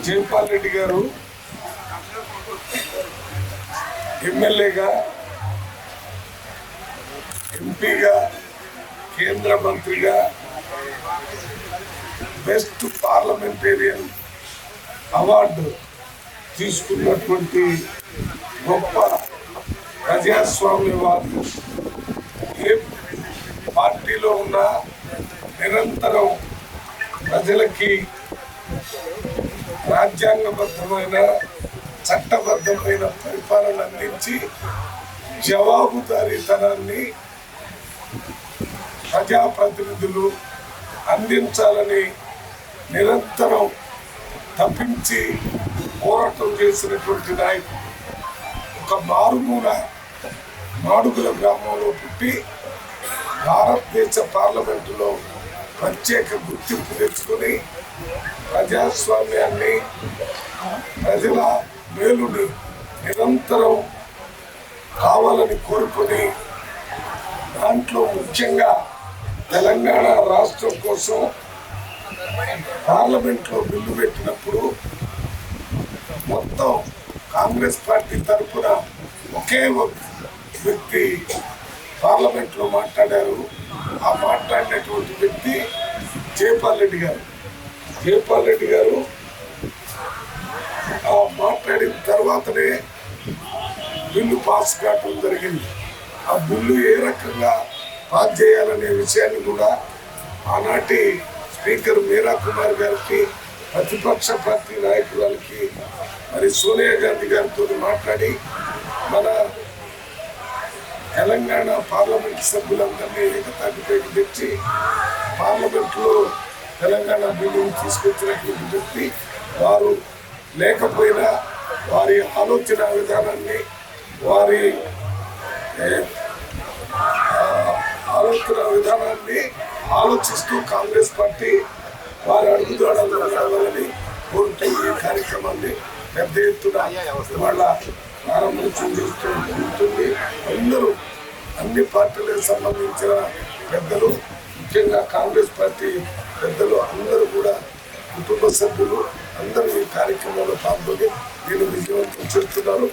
జైపాల్ రెడ్డి గారు ఎమ్మెల్యేగా, ఎంపీగా, కేంద్ర మంత్రిగా, బెస్ట్ పార్లమెంటేరియన్ అవార్డు తీసుకున్నటువంటి గొప్ప ప్రజాస్వామ్యవాది. ఏ పార్టీలో ఉన్నా నిరంతరం ప్రజలకి రాజ్యాంగబద్ధమైన చట్టబద్ధమైన పరిపాలన అందించి జవాబుదారీతనాన్ని ప్రజాప్రతినిధులు అందించాలని నిరంతరం తప్పించి పోరాటం చేసినటువంటి నాయకుడు. ఒక మారుమూల మాడుగుల గ్రామంలో పుట్టి భారతదేశ పార్లమెంటులో ప్రత్యేక గుర్తింపు తెచ్చుకొని ప్రజాస్వామ్యాన్ని, ప్రజల మేలుని నిరంతరం కావాలని కోరుకొని దాంట్లో ముఖ్యంగా తెలంగాణ రాష్ట్రం కోసం పార్లమెంట్లో బిల్లు పెట్టినప్పుడు మొత్తం కాంగ్రెస్ పార్టీ తరఫున ఒకే ఒక వ్యక్తి పార్లమెంట్లో మాట్లాడారు. ఆ మాట్లాడినటువంటి వ్యక్తి జైపాల్ రెడ్డి గారు. జైపాల్ రెడ్డి గారు మాట్లాడిన తర్వాతనే బిల్లు పాస్ కావడం జరిగింది. ఆ బిల్లు ఏ రకంగా పాస్ చేయాలనే విషయాన్ని కూడా ఆనాటి స్పీకర్ మీరా కుమార్ గారికి, ప్రతిపక్ష పార్టీ నాయకురాలకి మరి సోనియా గాంధీ గారితో మాట్లాడి మన తెలంగాణ పార్లమెంట్ సభ్యులందరినీ ఏకతాటిపైకి తెచ్చి పార్లమెంట్లో తెలంగాణ బిల్లును తీసుకొచ్చినటువంటి వ్యక్తి. వారు లేకపోయినా వారి ఆలోచన విధానాన్ని, వారి ఆలోచిస్తూ కాంగ్రెస్ పార్టీ వారి అడుగుదాడలు నడవాలని కోరుతూ ఈ కార్యక్రమాన్ని పెద్ద ఎత్తున వాళ్ళ ప్రారంభించడం జరుగుతుంది. అందరూ అన్ని పార్టీలకు సంబంధించిన పెద్దలు, ముఖ్యంగా కాంగ్రెస్ పార్టీ పెద్దలు అందరూ కూడా, కుటుంబ సభ్యులు అందరూ ఈ కార్యక్రమంలో పాల్గొని దీన్ని విజయవంతం చేస్తున్నారు.